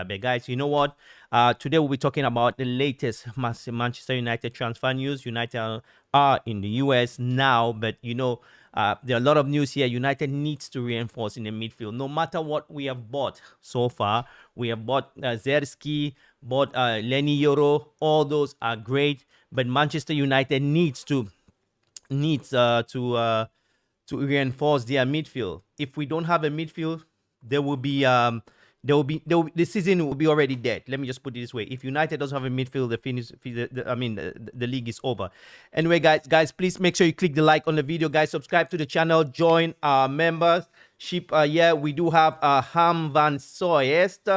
But guys, you know what? Today we'll be talking about the latest Manchester United transfer news. United are in the US now, but there are a lot of news here. United needs to reinforce in the midfield. No matter what we have bought so far, we have bought Zerski, bought Lenny Yoro. All those are great, but Manchester United needs to reinforce their midfield. If we don't have a midfield, there will be the season will be already dead. Let me just put it this way: if United doesn't have a midfield, the league is over. Anyway, guys, please make sure you click the like on the video, guys. Subscribe to the channel, join our membership. Yeah, we do have Ham van Soest,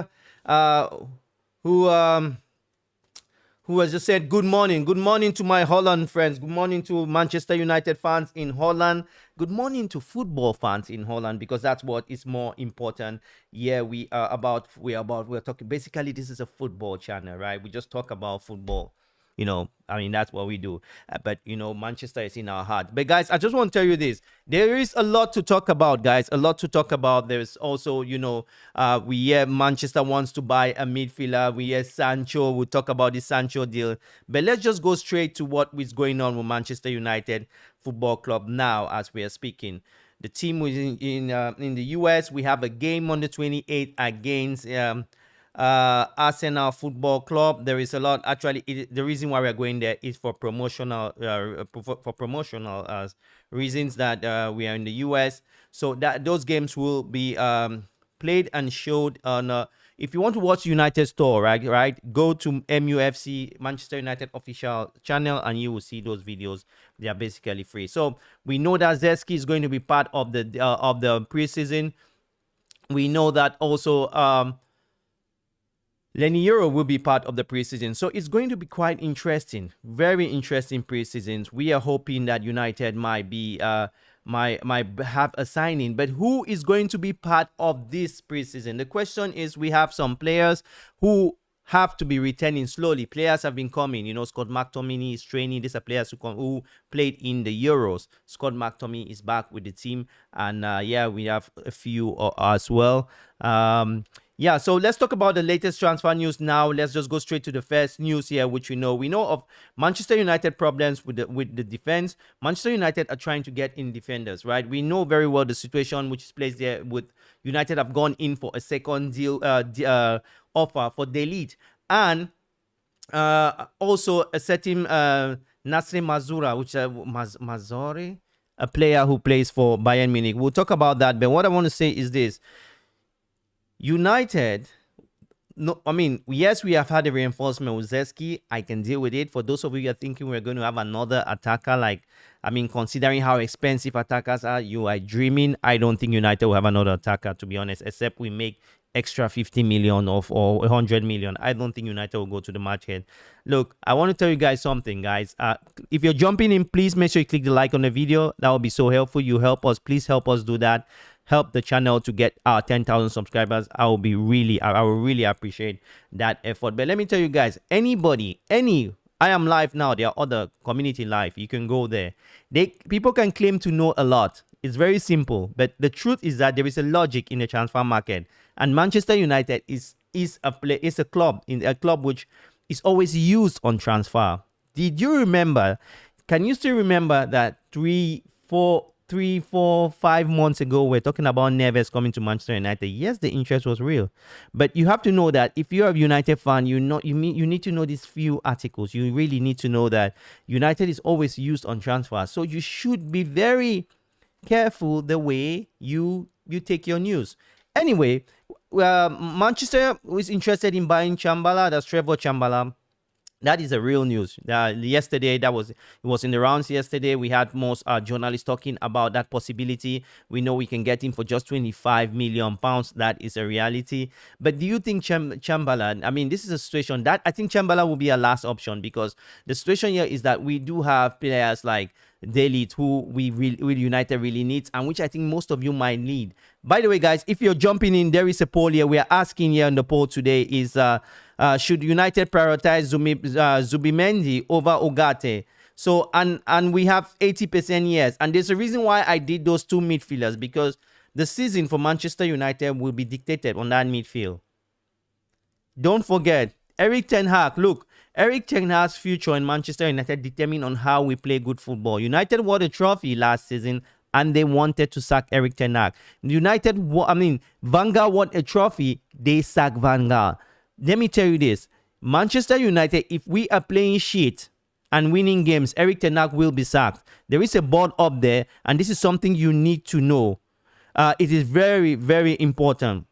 who has just said good morning. Good morning to my Holland friends. Good morning to Manchester United fans in Holland. Good morning to football fans in Holland, because that's what is more important. Yeah, we're talking. Basically, this is a football channel, right? We just talk about football. That's what we do. But Manchester is in our heart. But guys, I just want to tell you this. There is a lot to talk about, guys. A lot to talk about. There's also, we hear Manchester wants to buy a midfielder. We hear Sancho. We'll talk about the Sancho deal. But let's just go straight to what is going on with Manchester United Football Club now as we are speaking. The team was in the US. We have a game on the 28th against Arsenal Football Club. There is a lot. Actually, the reason why we're going there is for promotional reasons that we are in the US. So that those games will be played and showed on. If you want to watch United store, right, go to MUFC Manchester United official channel and you will see those videos. They are basically free. So we know that Zerski is going to be part of the preseason. We know that also Lenny Yoro will be part of the preseason. So it's going to be quite interesting. Very interesting preseasons. We are hoping that United might be might have a signing. But who is going to be part of this preseason? The question is, we have some players who have to be returning slowly. Players have been coming. Scott McTominay is training. These are players who played in the Euros. Scott McTominay is back with the team. And yeah, we have a few as well. Yeah, so let's talk about the latest transfer news now. Let's just go straight to the first news here, which we know. We know of Manchester United problems with the defense. Manchester United are trying to get in defenders, right? We know very well the situation which is placed there with United have gone in for a second deal offer for Delete. And also a certain Nasri Mazura, which Mazori, a player who plays for Bayern Munich. We'll talk about that. But what I want to say is this. United, yes, we have had a reinforcement with Zerski. I can deal with it. For those of you who are thinking we're going to have another attacker, considering how expensive attackers are, you are dreaming. I don't think United will have another attacker, to be honest, except we make extra 50 million or 100 million. I don't think United will go to the match head. Look, I want to tell you guys something, guys. If you're jumping in, please make sure you click the like on the video. That would be so helpful. You help us. Please help us do that. Help the channel to get our 10,000 subscribers. I will really appreciate that effort. But let me tell you guys, I am live now. There are other community live. You can go there. People can claim to know a lot. It's very simple. But the truth is that there is a logic in the transfer market. And Manchester United is a club which is always used on transfer. Did you remember? Can you still remember that 3, 4, 5 months ago, we're talking about Neves coming to Manchester United? Yes, the interest was real. But you have to know that if you're a United fan, you need to know these few articles. You really need to know that United is always used on transfer. So you should be very careful the way you take your news. Anyway, Manchester is interested in buying Chambala. That's Trevor Chambala. That is a real news. Yesterday, it was in the rounds yesterday. We had most journalists talking about that possibility. We know we can get him for just £25 million. That is a reality. But do you think Chambala, this is a situation that I think Chambala will be a last option, because the situation here is that we do have players like Delete who United really needs, and which I think most of you might need. By the way, guys, if you're jumping in, there is a poll here. We are asking here on the poll today is should United prioritize Zubimendi over Ugarte? So and we have 80% yes, and there's a reason why I did those two midfielders, because the season for Manchester United will be dictated on that midfield. Don't forget, Eric Ten Hag. Look, Eric Ten Hag's future in Manchester United determined on how we play good football. United won a trophy last season and they wanted to sack Eric Ten Hag. United, Van Gaal won a trophy, they sacked Van Gaal. Let me tell you this. Manchester United, if we are playing shit and winning games, Eric Ten Hag will be sacked. There is a board up there, and this is something you need to know. It is very, very important.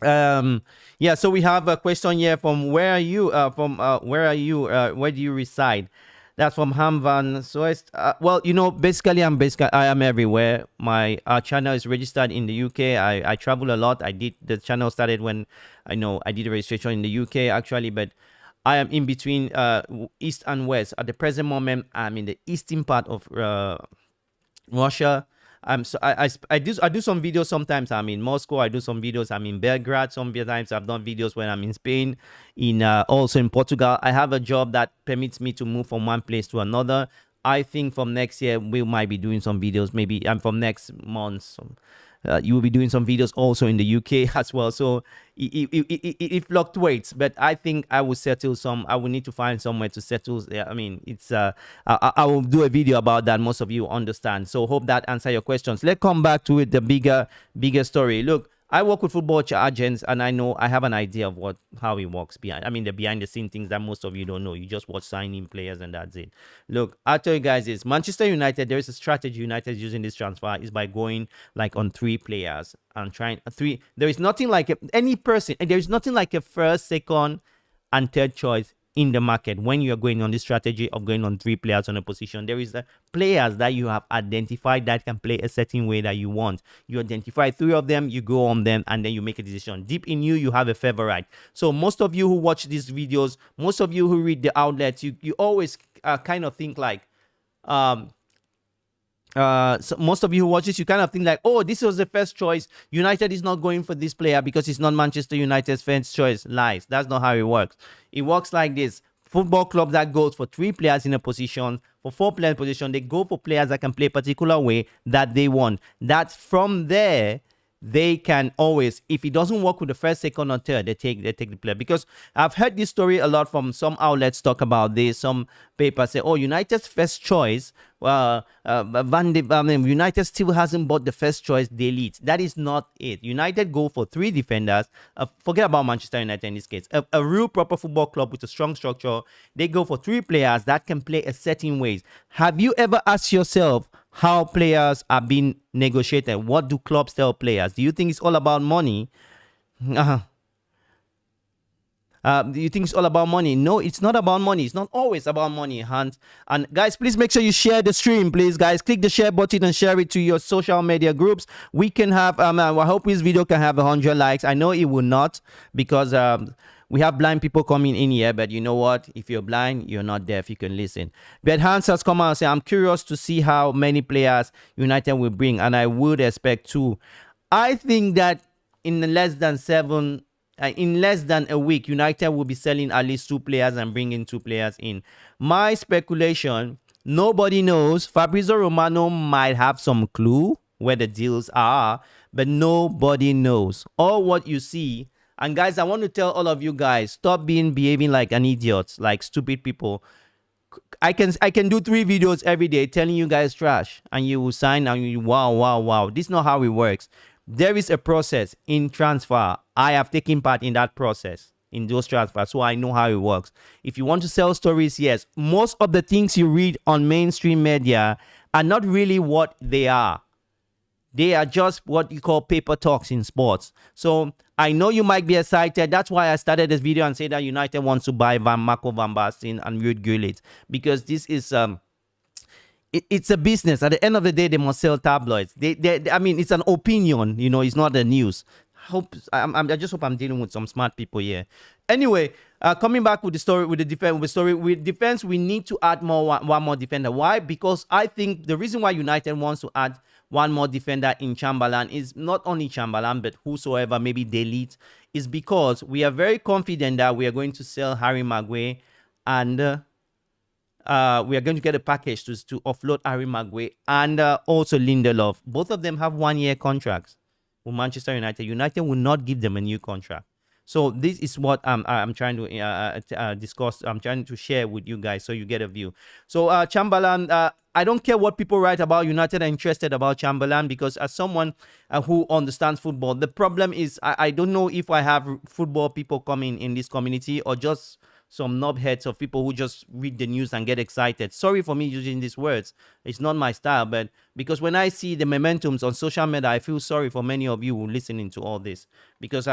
Yeah, so we have a question here from where are you? Where do you reside? That's from Hamvan. So well, basically I am everywhere. My channel is registered in the UK. I travel a lot. The channel started when I did a registration in the UK actually, but I am in between east and west. At the present moment, I'm in the eastern part of Russia. So I do some videos sometimes. I'm in Moscow. I do some videos. I'm in Belgrade. Sometimes I've done videos when I'm in Spain, also in Portugal. I have a job that permits me to move from one place to another. I think from next year we might be doing some videos. Maybe from next month. You will be doing some videos also in the UK as well. So it fluctuates, but I think I will settle some. I will need to find somewhere to settle. I mean, it's I will do a video about that. Most of you understand. So hope that answer your questions. Let's come back to it, the bigger story. Look, I work with football agents, and I have an idea of how it works behind. I mean, the behind the scene things that most of you don't know. You just watch signing players and that's it. Look, I'll tell you guys this. Manchester United, there is a strategy United is using this transfer is by going like on 3 players and trying 3. There is nothing like any person, and there is nothing like a first, second, and third choice in the market when you are going on this strategy of going on 3 players on a position. There is players that you have identified that can play a certain way that you want. You identify 3 of them, you go on them, and then you make a decision. Deep in you have a favorite. So most of you who watch these videos, most of you who read the outlets, you always kind of think like so most of you who watch this, you kind of think like, oh, this was the first choice. United is not going for this player because it's not Manchester United's first choice. Lies. That's not how it works. It works like this. Football club that goes for 3 players in a position, for 4 player position, they go for players that can play a particular way that they want. That's from there. They can always, if it doesn't work with the first, second, or third, they take the player. Because I've heard this story a lot from some outlets talk about this. Some papers say, oh, United's first choice, United still hasn't bought the first choice, they lead. That is not it. United go for 3 defenders. Forget about Manchester United in this case. A real proper football club with a strong structure. They go for 3 players that can play a certain ways. Have you ever asked yourself how players are being negotiated? What do clubs tell players? Do you think it's all about money? Do you think it's all about money? No, it's not about money. It's not always about money, Hans. And guys, please make sure you share the stream, please. Guys, click the share button and share it to your social media groups. We can have, I hope this video can have 100 likes. I know it will not because we have blind people coming in here, but you know what? If you're blind, you're not deaf. You can listen. But Hans has come out and said, I'm curious to see how many players United will bring, and I would expect 2. I think that in less than a week, United will be selling at least 2 players and bringing 2 players in. My speculation, nobody knows. Fabrizio Romano might have some clue where the deals are, but nobody knows. All what you see. And guys, I want to tell all of you guys, stop behaving like an idiot, like stupid people. I can do 3 videos every day telling you guys trash, and you will sign and you wow. This is not how it works. There is a process in transfer. I have taken part in that process, in those transfers, so I know how it works. If you want to sell stories, yes, most of the things you read on mainstream media are not really what they are. They are just what you call paper talks in sports. So I know you might be excited. That's why I started this video and said that United wants to buy Marco Van Basten and Ruud Gullit, because this is it's a business. At the end of the day, they must sell tabloids. I mean, it's an opinion. It's not the news. I just hope I'm dealing with some smart people here. Anyway, coming back with the story, with defense, we need to add one more defender. Why? Because I think the reason why United wants to add one more defender in Chamberlain is not only Chamberlain, but whosoever, maybe delete, is because we are very confident that we are going to sell Harry Maguire, and we are going to get a package to offload Harry Maguire and also Lindelof. Both of them have 1-year contracts with Manchester United. United will not give them a new contract. So this is what I'm trying to discuss. I'm trying to share with you guys so you get a view. So Chamberlain, I don't care what people write about United are interested about Chamberlain, because as someone who understands football, the problem is I don't know if I have football people coming in this community or just some knobheads of people who just read the news and get excited. Sorry for me using these words. It's not my style, but because when I see the momentums on social media, I feel sorry for many of you listening to all this, because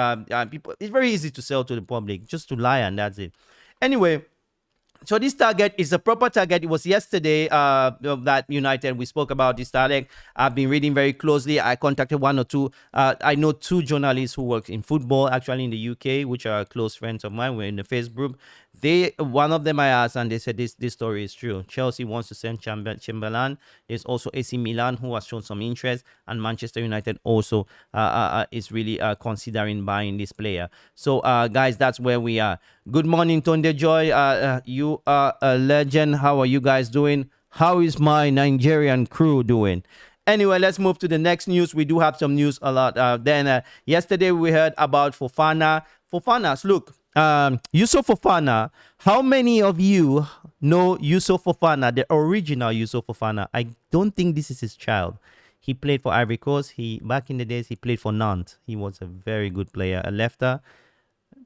people, it's very easy to sell to the public, just to lie, and that's it. Anyway, so this target is a proper target. It was yesterday that United, we spoke about this target. I've been reading very closely. I contacted one or two. I know two journalists who work in football, actually in the UK, which are close friends of mine. We're in the Facebook group. One of them I asked, and they said this story is true. Chelsea wants to send Chamberlain. There's also AC Milan, who has shown some interest, and Manchester United also is really considering buying this player. So guys, that's where we are. Good morning, Tonde Joy. You are a legend. How are you guys doing? How is my Nigerian crew doing? Anyway, let's move to the next news. We do have some news a lot. Yesterday we heard about Fofana. Look, Youssouf Fofana. How many of you know Youssouf Fofana, the original Youssouf Fofana? I don't think this is his child. He played for Ivory Coast. Back in the days, he played for Nantes. He was a very good player, a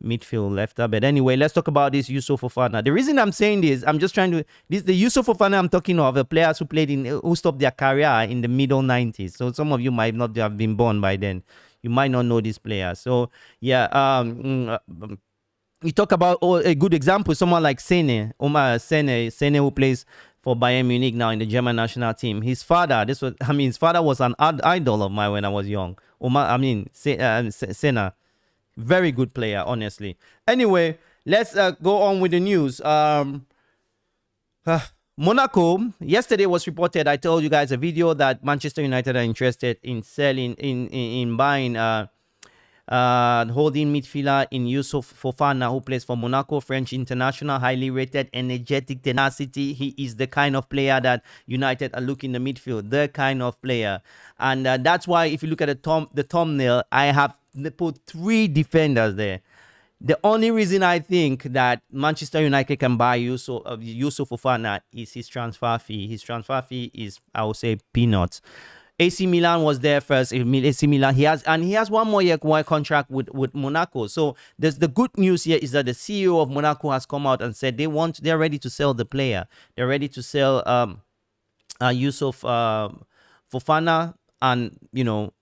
midfield lefter. But anyway, let's talk about this Youssouf Fofana. The reason I'm saying this, I'm just trying to, the Youssouf Fofana I'm talking of, the players who stopped their career in the middle 90s. So some of you might not have been born by then. You might not know this player. So yeah, we talk about a good example, someone like Omar Sene, who plays for Bayern Munich now in the German national team. His father, his father was an idol of mine when I was young. Sena, very good player, honestly. Anyway, let's go on with the news. Monaco, yesterday was reported, I told you guys a video, that Manchester United are interested in selling, in buying holding midfielder in Youssouf Fofana, who plays for Monaco, French international, highly rated, energetic, tenacity. He is the kind of player that United are looking the midfield, the kind of player. And that's why if you look at the thumbnail, I have put 3 defenders there. The only reason I think that Manchester United can buy Youssouf Fofana is his transfer fee. His transfer fee is, I would say, peanuts. AC Milan was there first. AC Milan, he has 1 more year contract with Monaco. So the good news here is that the CEO of Monaco has come out and said they're ready to sell the player. They're ready to sell Youssouf Fofana. And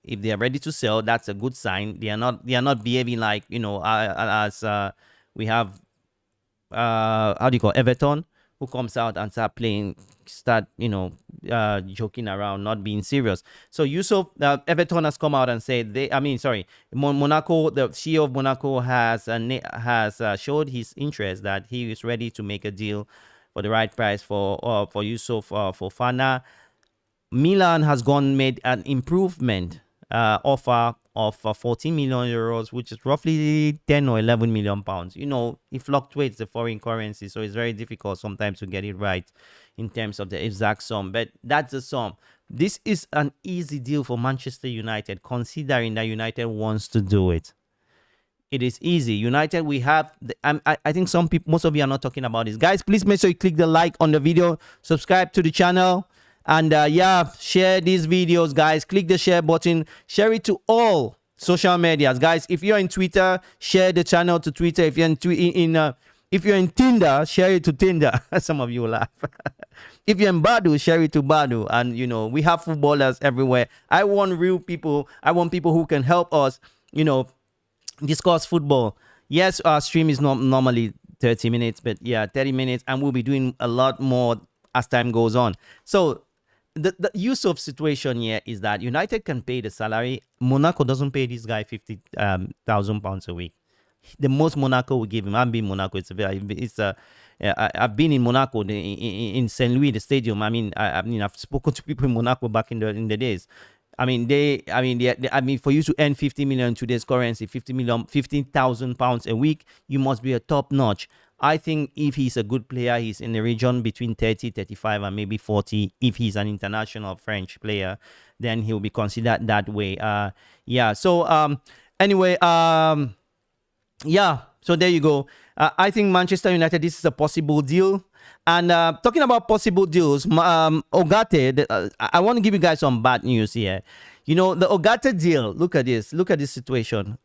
if they are ready to sell, that's a good sign. They are not behaving like as we have Everton, who comes out and start joking around, not being serious. So Youssouf, Everton has come out and said Monaco, the CEO of Monaco has showed his interest, that he is ready to make a deal for the right price for Youssouf Fofana. Milan has made an improvement offer of 14 million euros, which is roughly 10 or 11 million pounds. It fluctuates, the foreign currency, so it's very difficult sometimes to get it right in terms of the exact sum, but that's the sum. This is an easy deal for Manchester United, considering that United wants to do it. It is easy. United, we have, I think most of you are not talking about this. Guys, please make sure you click the like on the video, subscribe to the channel, and share these videos, guys. Click the share button, share it to all social medias, guys. If you're in Twitter, share the channel to Twitter. If you're in Tinder, share it to Tinder. Some of you will laugh. If you're in Badu, share it to Badu. And we have footballers everywhere. I want real people. I want people who can help us discuss football. Yes, our stream is not normally 30 minutes, but 30 minutes, and we'll be doing a lot more as time goes on. So the Youssouf situation here is that United can pay the salary. Monaco doesn't pay this guy 50,000 pounds a week. The most Monaco will give him. I've been in Monaco. I've been in Monaco in Saint Louis, the stadium. I've spoken to people in Monaco back in the days. For you to earn 50 million in today's currency, 15,000 pounds a week, you must be a top notch. I think if he's a good player, he's in the region between 30, 35, and maybe 40. If he's an international French player, then he'll be considered that way. Anyway, Yeah, so there you go. I think Manchester United, this is a possible deal. And talking about possible deals, Ugarte, I want to give you guys some bad news here. You know, the Ugarte deal, look at this. Look at this situation.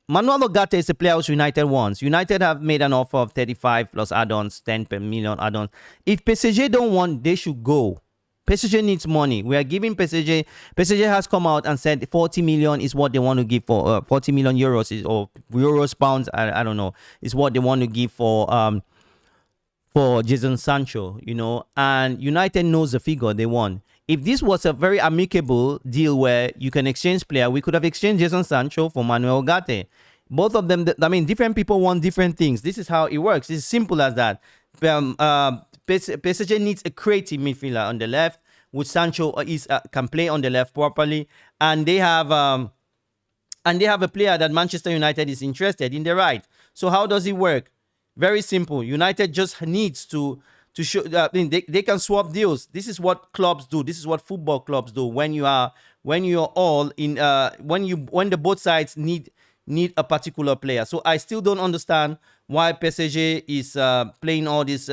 Manuel Ugarte is a player who United wants. United have made an offer of 35 plus add-ons, 10 per million add-ons. If PSG don't want, they should go. PSG needs money. We are giving PSG. PSG has come out and said 40 million is what they want to give for 40 million euros or euros, pounds. I don't know. Is what they want to give for Jadon Sancho. You know, and United knows the figure they want. If this was a very amicable deal where you can exchange player, we could have exchanged Jadon Sancho for Manuel Ugarte. Both of them, I mean, different people want different things. This is how it works. It's simple as that. PSG needs a creative midfielder on the left, which Sancho can play on the left properly, and they have a player that Manchester United is interested in the right. So how does it work? Very simple. United just needs to show. They can swap deals. This is what clubs do. This is what football clubs do. When you're all in, when the both sides need a particular player. So I still don't understand why PSG is playing all this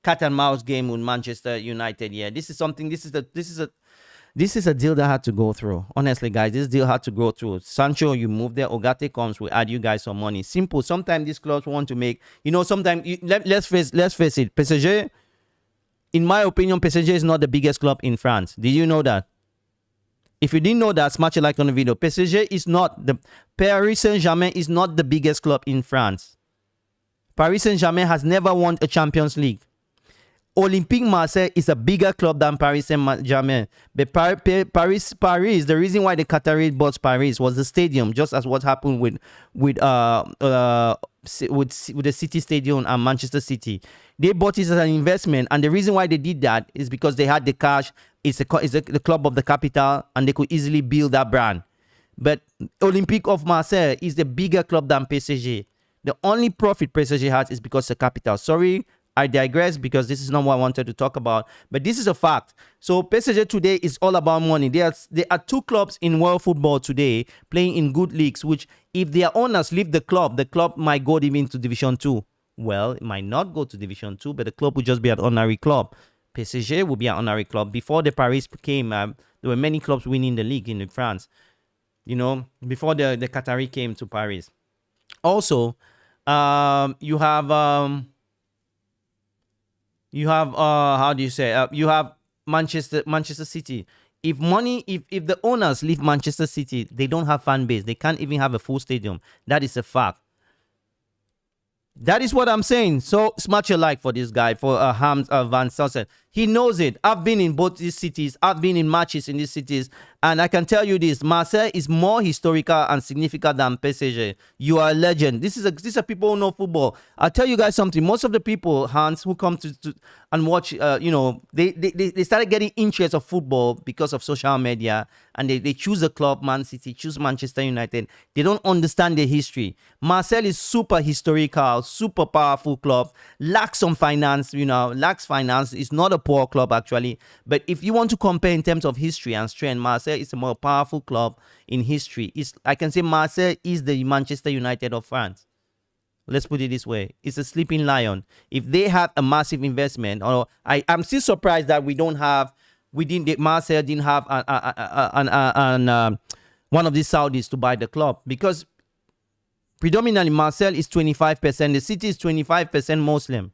cat and mouse game with Manchester United. Yeah, this is something. This is a deal that had to go through. Honestly, guys, this deal had to go through. Sancho, you move there. Ugarte comes. We add you guys some money. Simple. Sometimes these clubs want to make. You know, sometimes let's face it. PSG, in my opinion, PSG is not the biggest club in France. Did you know that? If you didn't know that, smash a like on the video. PSG is not the Paris Saint-Germain is not the biggest club in France. Paris Saint-Germain has never won a Champions League. Olympique Marseille is a bigger club than Paris Saint-Germain. But Paris, the reason why the Qataris bought Paris was the stadium, just as what happened with the City Stadium and Manchester City. They bought it as an investment, and the reason why they did that is because they had the cash. It's the club of the capital, and they could easily build that brand. But Olympique of Marseille is the bigger club than PSG. The only profit PSG has is because of capital. Sorry, I digress because this is not what I wanted to talk about. But this is a fact. So PSG today is all about money. There are two clubs in world football today playing in good leagues, which if their owners leave the club might go even to Division 2. Well, it might not go to Division 2, but the club would just be an honorary club. PSG will be an honorary club. Before the Paris came, there were many clubs winning the league in France. You know, before the Qatari came to Paris. Also, you have how do you say? You have Manchester City. If the owners leave Manchester City, they don't have fan base. They can't even have a full stadium. That is a fact. That is what I'm saying. So smash a like for this guy, for Hams Van Sunset. He knows it. I've been in both these cities. I've been in matches in these cities. And I can tell you this. Marseille is more historical and significant than PSG. You are a legend. These are people who know football. I'll tell you guys something. Most of the people, Hans, who come to and watch, they started getting interest of football because of social media. And they choose a club, Man City, choose Manchester United. They don't understand the history. Marseille is super historical, super powerful club. Lacks some finance, lacks finance. It's not a poor club, actually. But if you want to compare in terms of history and strength, Marseille is a more powerful club in history. I can say Marseille is the Manchester United of France. Let's put it this way. It's a sleeping lion. If they have a massive investment, or I'm still surprised that Marseille didn't have one of these Saudis to buy the club, because predominantly Marseille is 25%. The city is 25% Muslim.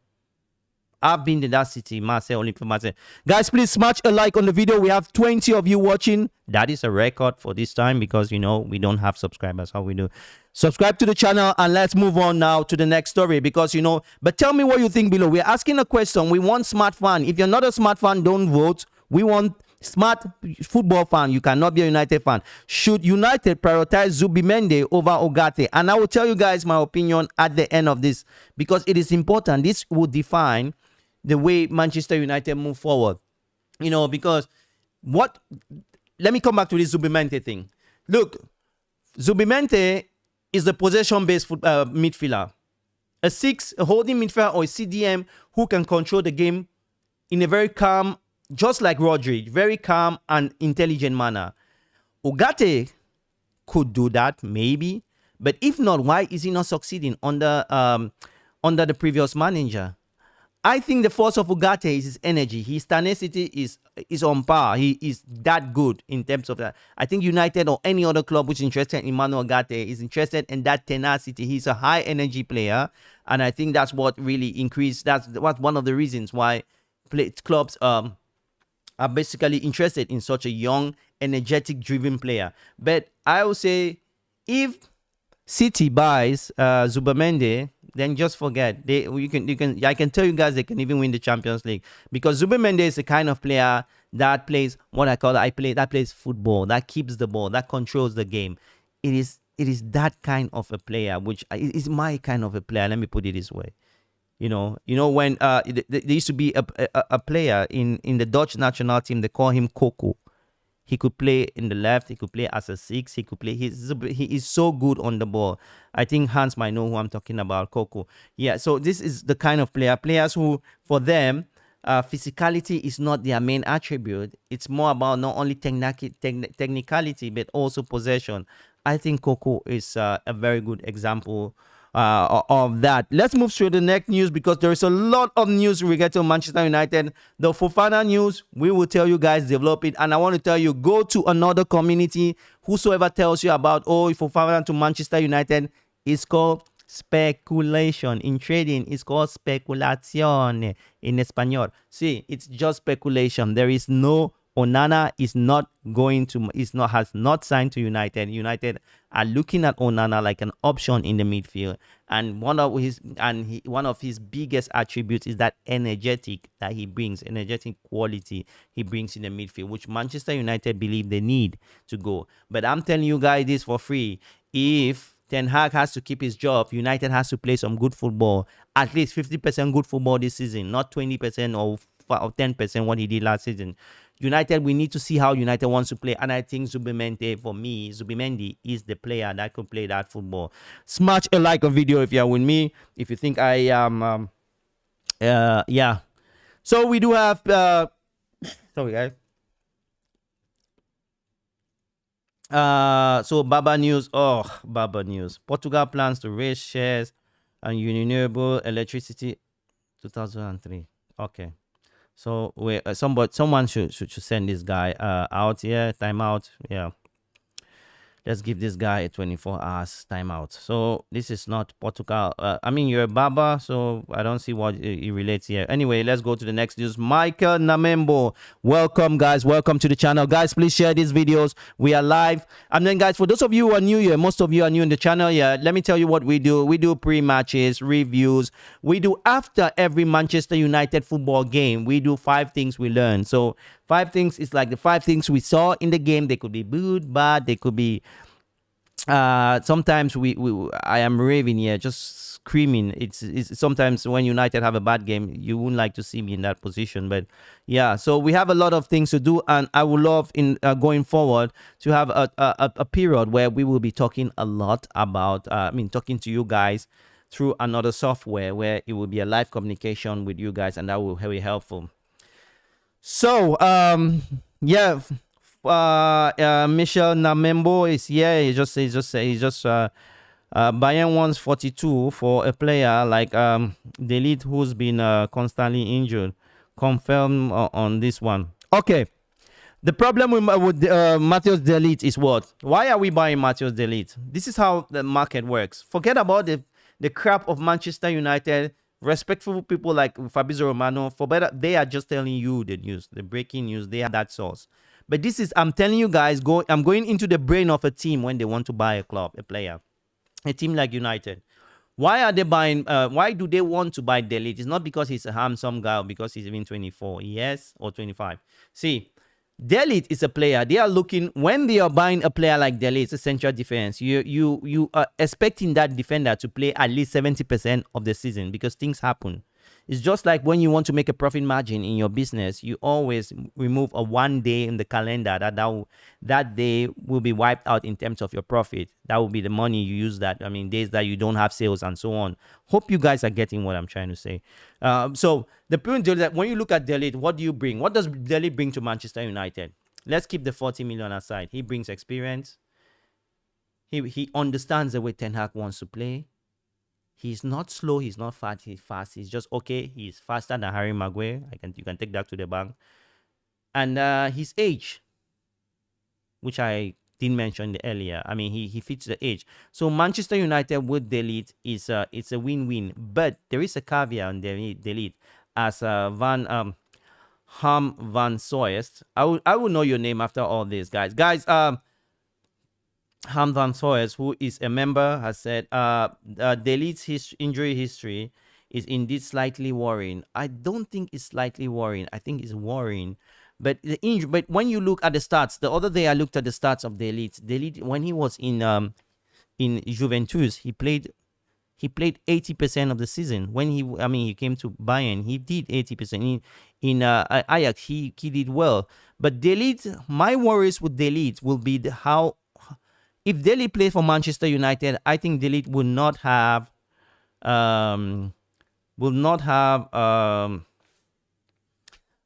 I've been to that city, Marseille, only for Marseille. Guys, please smash a like on the video. We have 20 of you watching. That is a record for this time because, we don't have subscribers. How we do. Subscribe to the channel and let's move on now to the next story because, but tell me what you think below. We're asking a question. We want smart fan. If you're not a smart fan, don't vote. We want smart football fan. You cannot be a United fan. Should United prioritize Zubimendi over Ugarte? And I will tell you guys my opinion at the end of this because it is important. This will define the way Manchester United move forward. Because let me come back to this Zubimendi thing. Look, Zubimendi is the possession-based midfielder. A holding midfielder or a CDM who can control the game in a very calm, just like Rodri, very calm and intelligent manner. Ugarte could do that, maybe, But if not, why is he not succeeding under the previous manager? I think the force of Ugarte is his energy. His tenacity is on par. He is that good in terms of that. I think United or any other club which is interested in Manuel Ugarte is interested in that tenacity. He's a high energy player, and I think that's what really increased. That's what one of the reasons why clubs are basically interested in such a young, energetic, driven player. But I would say if City buys Zubimendi, then just forget. I can tell you guys they can even win the Champions League, because Zubimendi is the kind of player that plays what I call that plays football, that keeps the ball, that controls the game. It is that kind of a player, which is my kind of a player. Let me put it this way. You know when there used to be a player in the Dutch national team, they call him Coco. He could play in the left. He could play as a 6. He could play. He is so good on the ball. I think Hans might know who I'm talking about, Coco. Yeah, so this is the kind of players who, for them, physicality is not their main attribute. It's more about not only technicality, but also possession. I think Coco is a very good example of that. Let's move to the next news, because there is a lot of news regarding Manchester United. The Fofana news, we will tell you guys, develop it. And I want to tell you, go to another community. Whosoever tells you about, Fofana to Manchester United, is called speculation. In trading, it's called speculación in Espanol. See, it's just speculation. There is no Onana has not signed to United. United are looking at Onana like an option in the midfield, and one of his biggest attributes is that energetic quality he brings in the midfield, which Manchester United believe they need to go. But I'm telling you guys this for free: if Ten Hag has to keep his job, United has to play some good football, at least 50% good football this season, not 20% or 10% what he did last season. United, we need to see how United wants to play, and I think Zubimendi is the player that could play that football. Smash a like a video if you're with me. If you think I am, yeah. So we do have, sorry guys. So Baba News. Portugal plans to raise shares and renewable electricity 2003. Okay. So someone should send this guy out here. Timeout. Yeah. Let's give this guy a 24 hours timeout. So this is not Portugal. I mean, you're a Baba, so I don't see what it relates here. Anyway, let's go to the next news. Michael Namembo. Welcome, guys. Welcome to the channel. Guys, please share these videos. We are live. And then, guys, for those of you who are new here, most of you are new in the channel. Yeah, let me tell you what we do. We do pre-matches, reviews. We do after every Manchester United football game. We do 5 things we learn. So 5 things is like the 5 things we saw in the game. They could be good, bad. They could be sometimes I am raving here, just screaming. It's sometimes when United have a bad game, you wouldn't like to see me in that position. But yeah, so we have a lot of things to do, and I would love in going forward to have a period where we will be talking a lot about talking to you guys through another software where it will be a live communication with you guys, and that will be very helpful. So yeah, Michel Namembo is here. He just Bayern wants 42 for a player like Delete, who's been constantly injured. Confirm on this one. Okay. The problem with Matheus Delete is what? Why are we buying Matheus Delete? This is how the market works. Forget about the crap of Manchester United. Respectful people like Fabrizio Romano, they are just telling you the news, the breaking news. They have that source. But this is, I'm telling you guys, I'm going into the brain of a team when they want to buy a player. A team like United. Why are they buying, why do they want to buy Delete? It's not because he's a handsome guy or because he's even 24, yes, or 25. See, Delete is a player. They are looking, when they are buying a player like Delete, it's a central defense. You are expecting that defender to play at least 70% of the season because things happen. It's just like when you want to make a profit margin in your business, you always remove a 1 day in the calendar that day will be wiped out in terms of your profit. That will be the money you use days that you don't have sales and so on. Hope you guys are getting what I'm trying to say. So the point is that when you look at Delete, what do you bring? What does Delete bring to Manchester United? Let's keep the 40 million aside. He brings experience. He understands the way Ten Hag wants to play. He's not slow. He's not fast. He's fast. He's just okay. He's faster than Harry Maguire. You can take that to the bank. And his age, which I didn't mention earlier. I mean, he fits the age. So Manchester United with Delete is it's a win-win. But there is a caveat on Delete, as Ham van Soest. I will know your name after all this, guys. Ham van Soest, who is a member, has said Delete's injury history is indeed slightly worrying. I don't think it's slightly worrying. I think it's worrying. But but when you look at the stats, the other day I looked at the stats of Delete. Delete, when he was in Juventus, he played 80% of the season. When he came to Bayern, he did 80%. In Ajax, he did well. But Delete, my worries with Delete will be how, if Delete plays for Manchester United, I think Delete will not have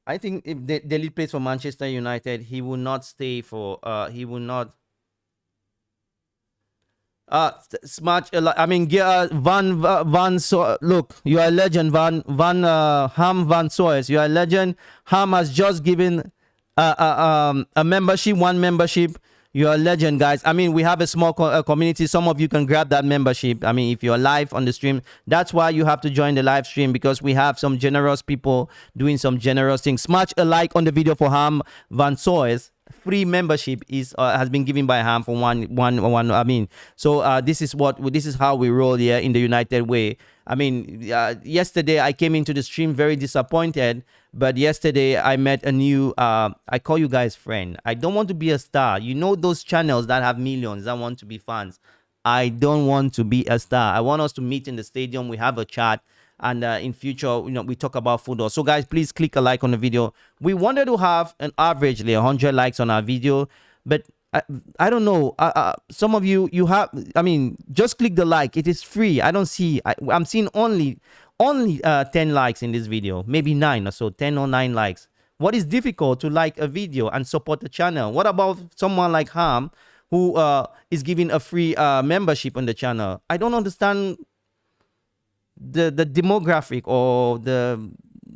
I think if Delete plays for Manchester United, he will not stay for he will not smart. I mean, look, you are a legend, Ham van Soes. You are a legend. Ham has just given a membership, one membership. You're a legend, guys. I mean, we have a small community. Some of you can grab that membership. I mean, if you're live on the stream, that's why you have to join the live stream, because we have some generous people doing some generous things. Smash a like on the video for Ham van Soes. Free membership is has been given by Ham for one. I mean, so this is how we roll here in the United way. I mean, yesterday I came into the stream very disappointed, but yesterday I met a new, I call you guys friend. I don't want to be a star. You know those channels that have millions that want to be fans. I don't want to be a star. I want us to meet in the stadium. We have a chat. And in future, we talk about football. So guys, please click a like on the video. We wanted to have an averagely 100 likes on our video, but I don't know. Some of you have, I mean, just click the like. It is free. I don't see, I'm seeing only 10 likes in this video, maybe 9 or so, 10 or 9 likes. What is difficult to like a video and support the channel? What about someone like Ham, who is giving a free membership on the channel? I don't understand the demographic, or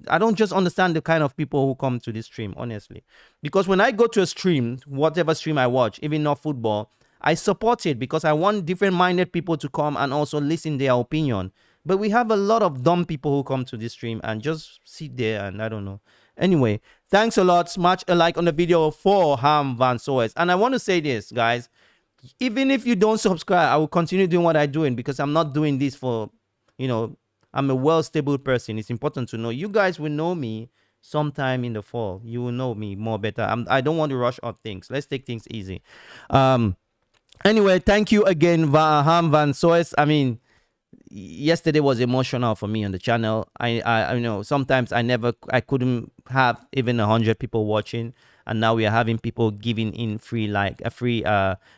I don't just understand the kind of people who come to this stream, honestly. Because when I go to a stream, whatever stream I watch, even not football, I support it because I want different-minded people to come and also listen their opinion. But we have a lot of dumb people who come to this stream and just sit there and I don't know. Anyway, thanks a lot. Smash a like on the video for Ham van Soes. And I want to say this, guys. Even if you don't subscribe, I will continue doing what I'm doing, because I'm not doing this for, I'm a well-stable person. It's important to know. You guys will know me sometime in the fall. You will know me more better. I don't want to rush up things. Let's take things easy. Anyway, thank you again, Ham van Soes. I mean, yesterday was emotional for me on the channel. I know sometimes I couldn't have even 100 people watching, and now we are having people giving in free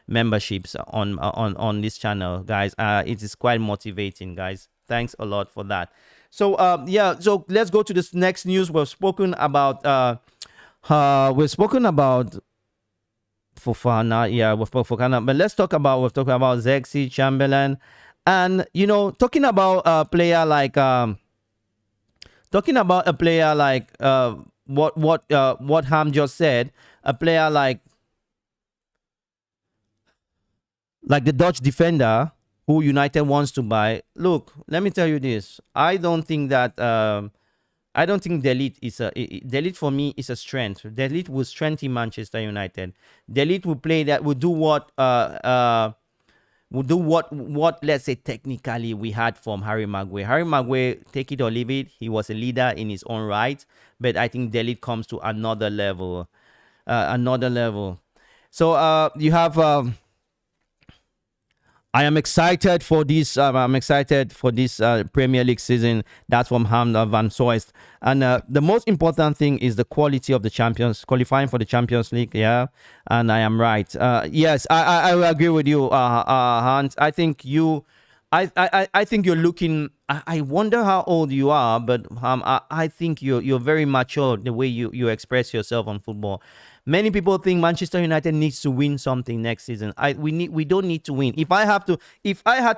memberships on this channel, guys. It is quite motivating, guys. Thanks a lot for that. So yeah, so let's go to this next news. We've spoken about Fofana. Yeah, we've spoken Fofana, but we've talked about Zexi, Chamberlain, and talking about a player like what Ham just said, a player like the Dutch defender who United wants to buy. Look, let me tell you this. I don't think Delete is Delete for me is a strength. Delete will strengthen Manchester United. Delete will play that, will do what let's say technically we had from Harry Maguire. Harry Maguire, take it or leave it, he was a leader in his own right, but I think Delete comes to another level. So you have I am excited for this. Premier League season. That's from Ham van Soest. And the most important thing is the quality of the champions, qualifying for the Champions League. Yeah, and I am right. Yes, I agree with you, Hans. I think I think you're looking. I wonder how old you are, but I think you're very mature the way you express yourself on football. Many people think Manchester United needs to win something next season. We don't need to win. If I had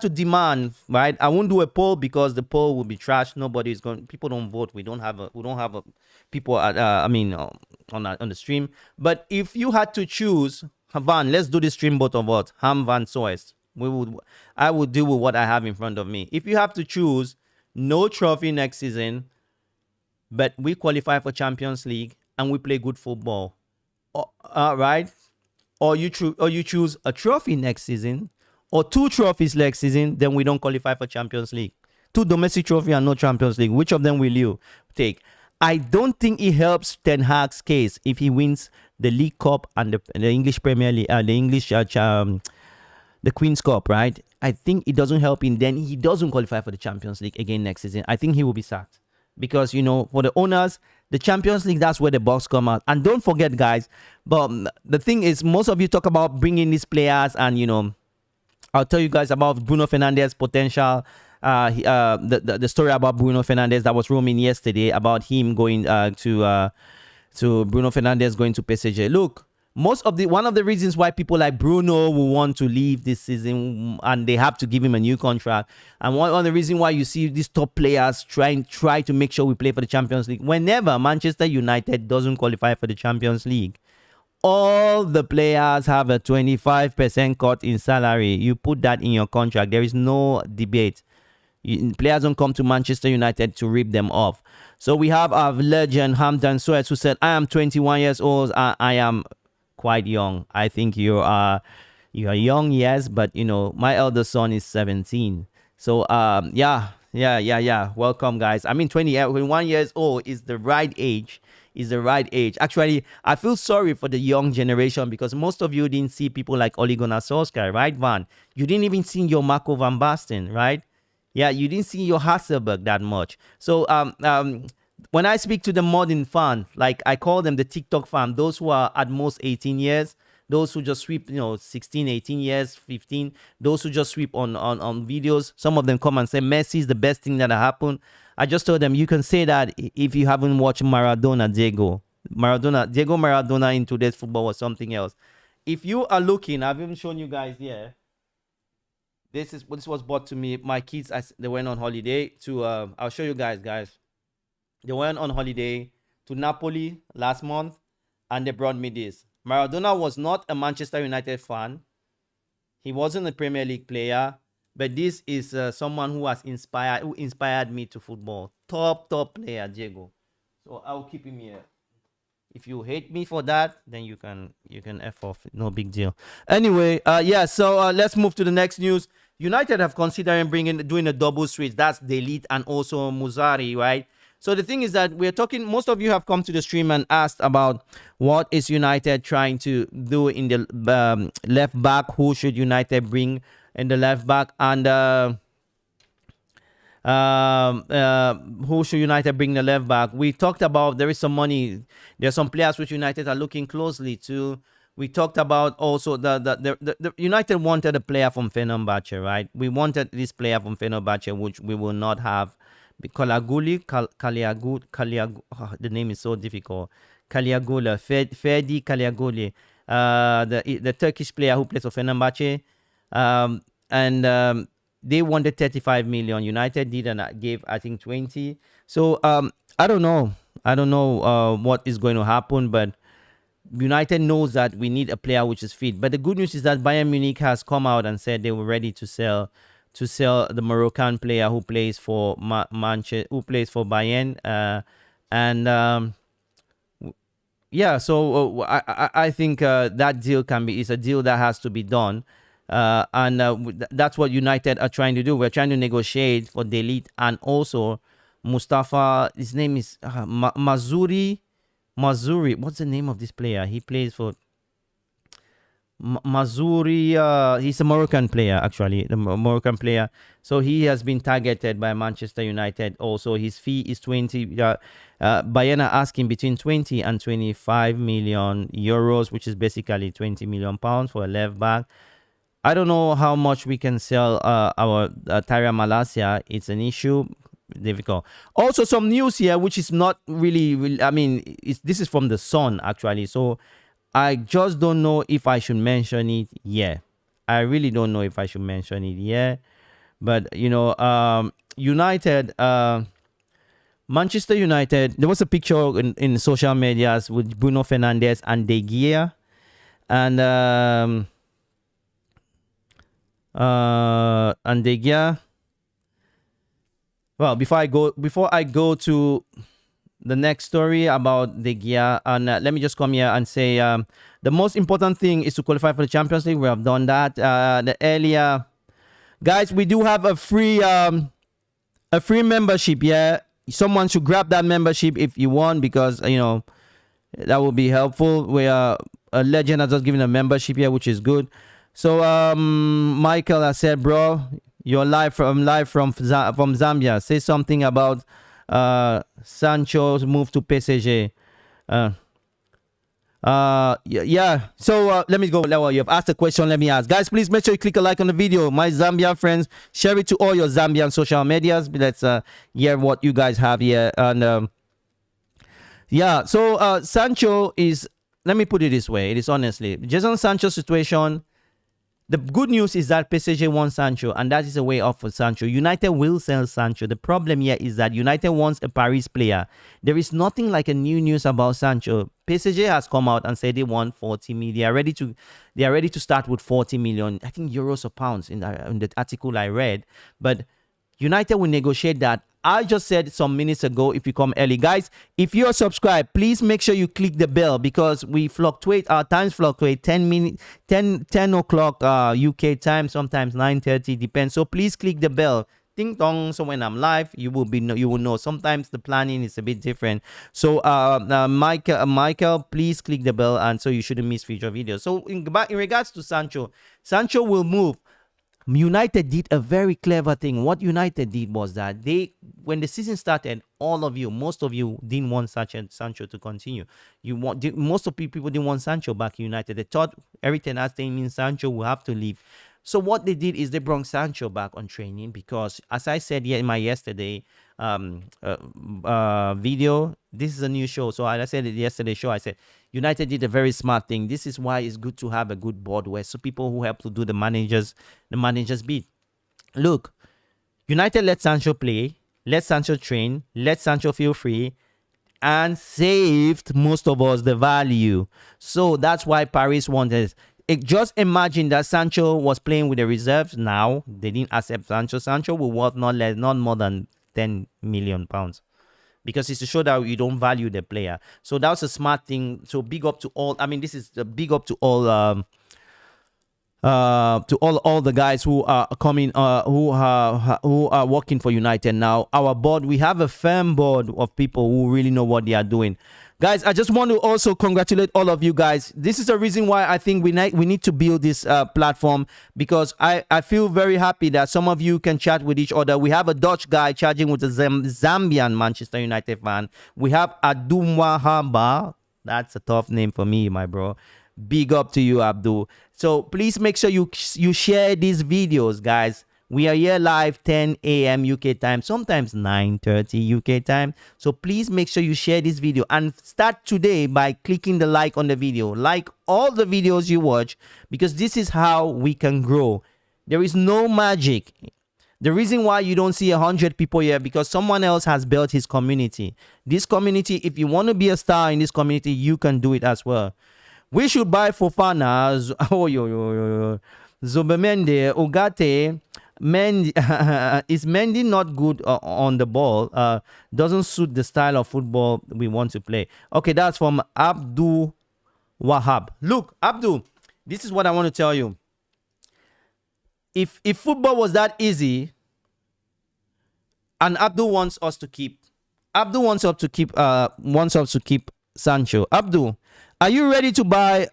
to demand, right, I won't do a poll because the poll will be trash. Nobody's going. People don't vote. We don't have a people at on the stream. But if you had to choose, Van, let's do this stream both of us. Ham Van Soest. I would deal with what I have in front of me. If you have to choose, no trophy next season, but we qualify for Champions League and we play good football, right? Or you choose a trophy next season, or 2 trophies next season, then we don't qualify for Champions League. 2 domestic trophy and no Champions League. Which of them will you take? I don't think it helps Ten Hag's case if he wins the League Cup and the English Premier League, the Queen's Cup, right? I think it doesn't help him. Then he doesn't qualify for the Champions League again next season. I think he will be sacked. Because, for the owners, the Champions League, that's where the bucks come out. And don't forget, guys, but the thing is, most of you talk about bringing these players and, I'll tell you guys about Bruno Fernandes's potential. The story about Bruno Fernandes that was roaming yesterday about him going to Bruno Fernandes going to PSG. Look, one of the reasons why people like Bruno will want to leave this season and they have to give him a new contract, and one of the reasons why you see these top players try to make sure we play for the Champions League. Whenever Manchester United doesn't qualify for the Champions League, all the players have a 25% cut in salary. You put that in your contract. There is no debate. Players don't come to Manchester United to rip them off. So we have our legend Hamdan Soet, who said, "I am 21 years old. I am quite young." I think you are young, yes, but my elder son is 17. So yeah. Welcome, guys. I mean, 21 years old is the right age. Actually, I feel sorry for the young generation because most of you didn't see people like Ole Gunnar Solskjaer, right, Van? You didn't even see your Marco van Basten, right? Yeah, you didn't see your Hasselberg that much. So when I speak to the modern fan, like I call them the TikTok fan, those who are at most 18 years, those who just sweep, 16, 18 years, 15, those who just sweep on videos. Some of them come and say Messi is the best thing that happened. I just told them, you can say that if you haven't watched Diego Maradona in today's football was something else. If you are looking, I've even shown you guys here. This was bought to me. My kids, they went on holiday to, I'll show you guys. They went on holiday to Napoli last month, and they brought me this. Maradona was not a Manchester United fan. He wasn't a Premier League player, but this is someone who inspired me to football. Top player, Diego. So I'll keep him here. If you hate me for that, then you can F off. No big deal. Anyway, so let's move to the next news. United have considered doing a double switch. That's Delete and also Muzari, right? So the thing is that we're talking, most of you have come to the stream and asked about what is United trying to do in the left back. Who should United bring in the left back? And who should United bring the left back? We talked about there is some money. There are some players which United are looking closely to. We talked about also the United wanted a player from Fenerbahce, right? We wanted this player from Fenerbahce, which we will not have. Kaliaguli, the name is so difficult. Kaliagula, Ferdi Kaliaguli, the Turkish player who plays for Fenerbahce, and they wanted 35 million. United did and gave, I think, 20. So I don't know what is going to happen, but United knows that we need a player which is fit. But the good news is that Bayern Munich has come out and said they were ready to sell the Moroccan player who plays for Bayern, so I think that deal is a deal that has to be done, and that's what United are trying to do. We're trying to negotiate for Delete and also Mustafa. His name is Mazuri. What's the name of this player? He plays for Mazuri. He's a Moroccan player, actually, the Moroccan player. So he has been targeted by Manchester United. Also, his fee is 20. Bayern are asking between 20 and 25 million euros, which is basically 20 million pounds for a left back. I don't know how much we can sell our Tyra Malacia. It's an issue. Difficult. Also, some news here, which is not really I mean, this is from the Sun, actually. So I just don't know if I should mention it. Yeah, I really don't know if I should mention it. Yeah, but you know, United, Manchester United. There was a picture in social medias with Bruno Fernandes and De Gea, and De Gea. Well, before I go to the next story about De Gea, and let me just come here and say the most important thing is to qualify for the Champions League. We have done that. The earlier, guys, we do have a free membership. Yeah, someone should grab that membership if you want, because you know that will be helpful. We are a legend has just given a membership here, which is good. So Michael has said, bro, you're live from Zambia. Say something about Sancho's move to PSG. Yeah. So let me go. You've asked a question. Let me ask, guys. Please make sure you click a like on the video. My Zambian friends, share it to all your Zambian social medias. Let's hear what you guys have here. And yeah. So Sancho is. Let me put it this way. It is honestly Jadon Sancho's situation. The good news is that PSG wants Sancho, and that is a way off for Sancho. United will sell Sancho. The problem here is that United wants a Paris player. There is nothing like a new news about Sancho. PSG has come out and said they want 40 million. They are ready to start with 40 million, I think euros or pounds in the article I read. But United will negotiate that. I just said some minutes ago, if you come early. Guys, if you're subscribed, please make sure you click the bell, because we fluctuate, our times fluctuate. 10 o'clock UK time, sometimes 9:30, depends. So please click the bell. Ding dong. So when I'm live, you will know. Sometimes the planning is a bit different. So Michael, please click the bell, and so you shouldn't miss future videos. So in regards to Sancho will move. United did a very clever thing. What United did was that when the season started, most of you didn't want Sancho to continue. Most of people didn't want Sancho back in United. They thought everything that thing means Sancho will have to leave. So what they did is they brought Sancho back on training, because as I said here in my yesterday video, this is a new show. So I said it yesterday show. I said United did a very smart thing. This is why it's good to have a good board where so people who help to do the managers beat. Look, United let Sancho play, let Sancho train, let Sancho feel free, and saved most of us the value. So that's why Paris wanted. Just imagine that Sancho was playing with the reserves. Now they didn't accept Sancho. Sancho will worth not more than 10 million pounds, because it's to show that you don't value the player. So that was a smart thing. So big up to all. I mean, this is a big up to all the guys who are coming, who are working for United now. Our board, we have a firm board of people who really know what they are doing. Guys, I just want to also congratulate all of you guys. This is the reason why I think we need to build this platform, because I feel very happy that some of you can chat with each other. We have a Dutch guy chatting with a Zambian Manchester United fan. We have Adumwahaba. That's a tough name for me, my bro. Big up to you, Abdul. So please make sure you share these videos, guys. We are here live 10 a.m. UK time, sometimes 9:30 UK time. So please make sure you share this video, and start today by clicking the like on the video. Like all the videos you watch, because this is how we can grow. There is no magic. The reason why you don't see 100 people here, because someone else has built his community. This community, if you want to be a star in this community, you can do it as well. We should buy Fofana, Zubimendi, Ugarte. Is Mendy not good on the ball? Doesn't suit the style of football we want to play. Okay, that's from Abdul Wahab. Look, Abdul, this is what I want to tell you. If football was that easy, and Abdul wants us to keep Sancho. Abdul, are you ready to buy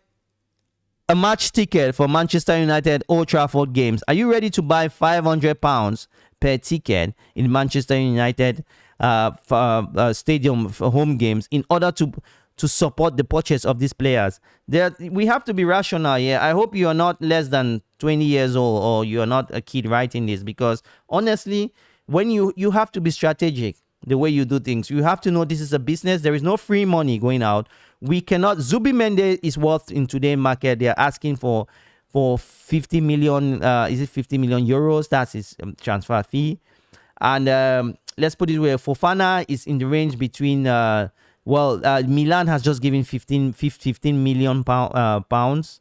a match ticket for Manchester United Old Trafford games? Are you ready to buy £500 per ticket in Manchester United stadium for home games in order to support the purchase of these players? We have to be rational here. I hope you are not less than 20 years old, or you are not a kid writing this, because honestly, when you have to be strategic. the way you do things. You have to know this is a business. There is no free money going out. We cannot. Zubimendi is worth in today's market. They are asking for 50 million. Is it 50 million euros? That's his transfer fee. And let's put it where Fofana is in the range between. Milan has just given 15 million pounds,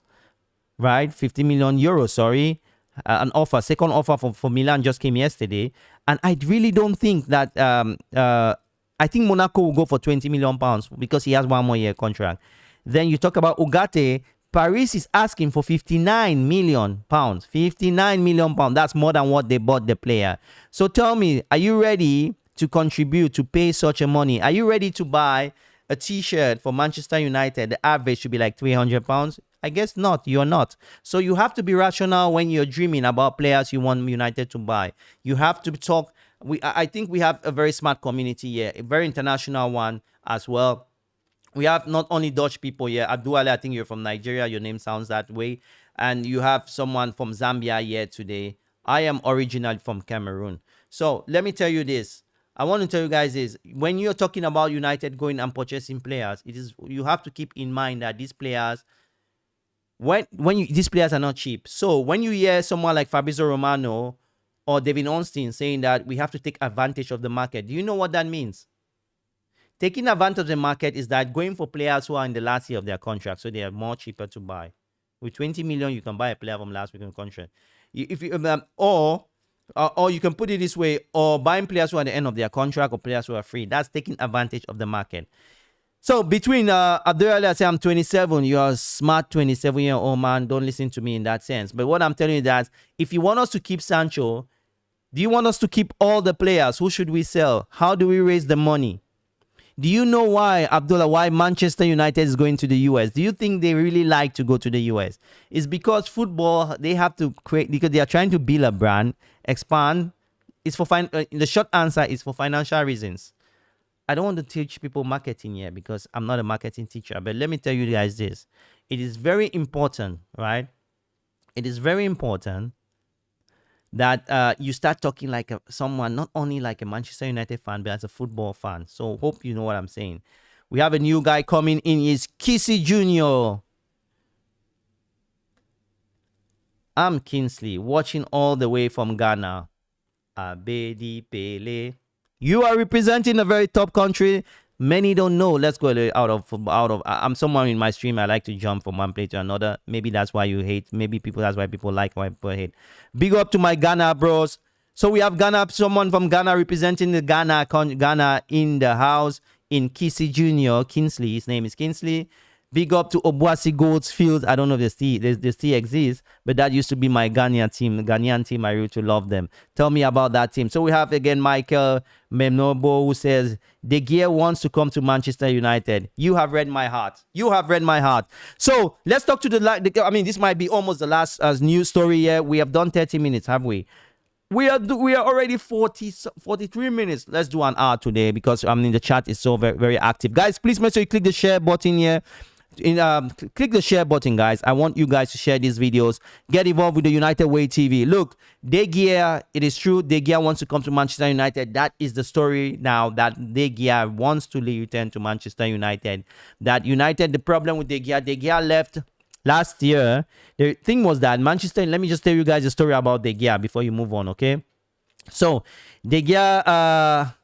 right? 50 million euros. Sorry. An offer, second offer for Milan just came yesterday, and I really don't think that I think Monaco will go for 20 million pounds because he has 1 more year contract. Then you talk about Ugarte. Paris is asking for 59 million pounds. 59 million pounds. That's more than what they bought the player. So tell me, are you ready to contribute to pay such a money? Are you ready to buy a t-shirt for Manchester United? The average should be like 300 pounds. I guess not. You're not. So you have to be rational when you're dreaming about players you want United to buy. You have to talk. I think we have a very smart community here, a very international one as well. We have not only Dutch people here. Abduale, I think you're from Nigeria. Your name sounds that way. And you have someone from Zambia here today. I am originally from Cameroon. So let me tell you this. I want to tell you guys this. When you're talking about United going and purchasing players, you have to keep in mind that these players, these players are not cheap. So when you hear someone like Fabrizio Romano or David Ornstein saying that we have to take advantage of the market, do you know what that means? Taking advantage of the market is that going for players who are in the last year of their contract, so they are more cheaper to buy. With 20 million, you can buy a player from last week on contract. Or you can put it this way, or buying players who are at the end of their contract or players who are free. That's taking advantage of the market. So between Abdul, I say I'm 27, you're a smart 27-year-old man. Don't listen to me in that sense. But what I'm telling you is that if you want us to keep Sancho, do you want us to keep all the players? Who should we sell? How do we raise the money? Do you know why, Abdullah, why Manchester United is going to the US? Do you think they really like to go to the US? It's because football, they have to create, because they are trying to build a brand, expand. It's for the short answer is for financial reasons. I don't want to teach people marketing here because I'm not a marketing teacher. But let me tell you guys this. It is very important, right? It is very important that you start talking like someone, not only like a Manchester United fan, but as a football fan. So hope you know what I'm saying. We have a new guy coming in. Is Kissy Jr. I'm Kingsley, watching all the way from Ghana. Abedi Pele. You are representing a very top country. Many don't know. Let's go out of. I'm someone in my stream. I like to jump from one play to another. Maybe that's why you hate. Maybe that's why people like, why people hate. Big up to my Ghana bros. So we have Ghana, someone from Ghana representing the Ghana in the house. In Kissy Jr. Kingsley. His name is Kingsley. Big up to Obuasi Goldfield. I don't know if they still exist, but that used to be my Ghanaian team. The Ghanaian team, I really love them. Tell me about that team. So we have again Michael Memnobo who says, De Gea wants to come to Manchester United. You have read my heart. You have read my heart. So let's talk to this might be almost the last news story here. We have done 30 minutes, have we? We are already 43 minutes. Let's do an hour today because the chat is so very, very active. Guys, please make sure you click the share button here. Click the share button, guys. I want you guys to share these videos. Get involved with the United Way TV. Look, De Gea, it is true. De Gea wants to come to Manchester United. That is the story now, that De Gea wants to return to Manchester United. The problem with De Gea left last year. The thing was that Manchester, let me just tell you guys a story about De Gea before you move on, okay? So, De Gea,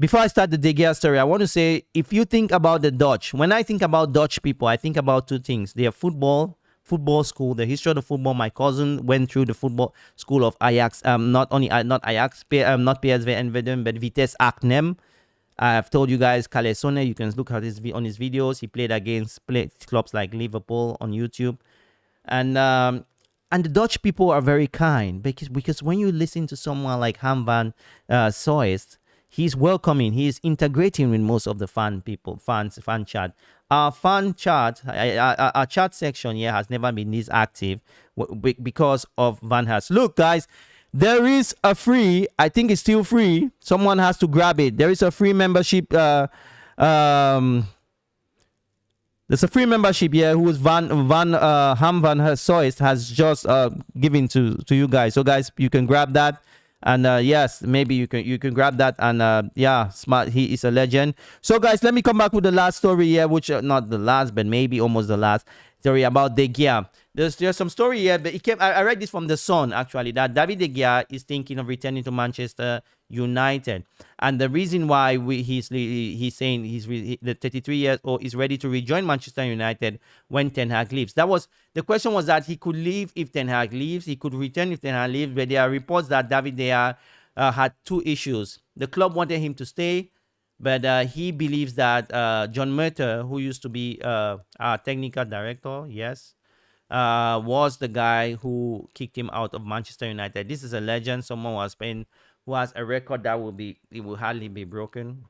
before I start the De Gea story, I want to say, if you think about the Dutch, when I think about Dutch people, I think about two things. They are football school, the history of the football. My cousin went through the football school of Ajax, not Ajax, not PSV Eindhoven, but Vitesse Arnhem. I've told you guys, Calesone, you can look at on his videos. He played against clubs like Liverpool on YouTube. And the Dutch people are very kind because when you listen to someone like Han van Soest, he's welcoming. He's integrating with most of the fan chat. Our fan chat, our chat section here has never been this active because of Van Haas. Look, guys, there is a free. I think it's still free. Someone has to grab it. There is a free membership. There's a free membership here who's Ham van Soist has just given to you guys. So guys, you can grab that. And yes, maybe you can grab that. And yeah, smart. He is a legend. So guys, let me come back with the last story here, which not the last, but maybe almost the last story about De Gea. There's some story here, but it came. I read this from the Sun actually, that David De Gea is thinking of returning to Manchester United, and the reason why he's saying the 33 years old is ready to rejoin Manchester United when Ten Hag leaves. That was the question, was that he could leave if Ten Hag leaves, he could return if Ten Hag leaves, but there are reports that David De Gea had two issues. The club wanted him to stay, but he believes that John Murter, who used to be our technical director, yes, was the guy who kicked him out of Manchester United. This is a legend, someone who has a record that will hardly be broken.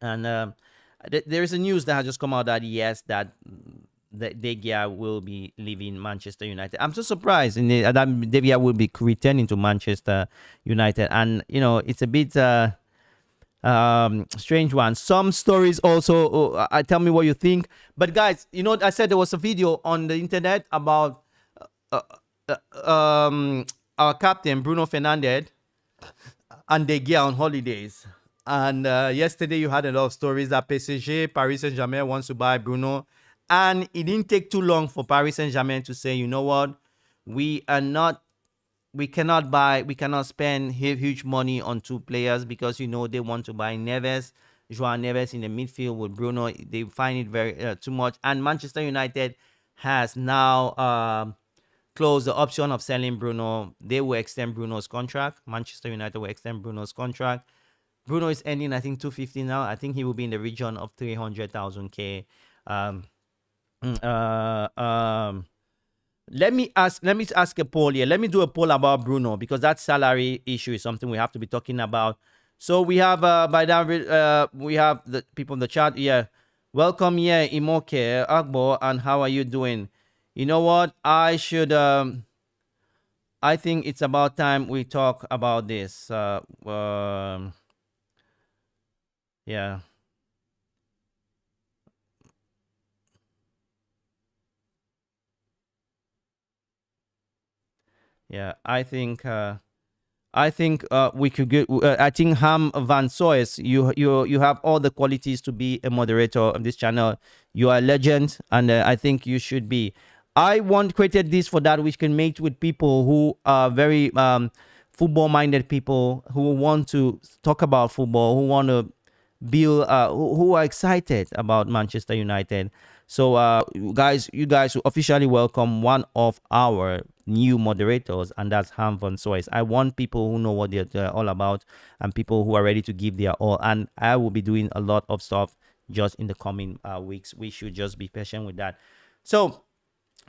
And there is a news that has just come out that yes, that De Gea will be leaving Manchester United. I'm so surprised that De Gea will be returning to Manchester United, and you know, it's a bit strange one. Some stories also, tell me what you think. But guys, you know, I said there was a video on the internet about our captain Bruno Fernandes and De Gea on holidays. And yesterday you had a lot of stories that PSG, Paris Saint-Germain wants to buy Bruno. And it didn't take too long for Paris Saint-Germain to say, you know what, we cannot spend huge money on two players, because, you know, they want to buy Neves, Joao Neves in the midfield with Bruno. They find it very too much. And Manchester United has now closed the option of selling Bruno. They will extend Bruno's contract. Manchester United will extend Bruno's contract. Bruno is ending, I think, 250 now. I think he will be in the region of 300,000 Let me ask a poll here. Let me do a poll about Bruno, because that salary issue is something we have to be talking about. So we have we have the people in the chat. Yeah, welcome here, Imoke Agbo, and how are you doing? You know what? I think it's about time we talk about this. Yeah. Yeah, I think we could get. I think Ham Van Soes, you have all the qualities to be a moderator of this channel. You are a legend, and I think you should be. I created this for that which can mate with people who are very football-minded people, who want to talk about football, who want to build, who are excited about Manchester United. So you guys will officially welcome one of our new moderators, and that's Ham Van Soes. I want people who know what they're all about, and people who are ready to give their all. And I will be doing a lot of stuff just in the coming weeks. We should just be patient with that. So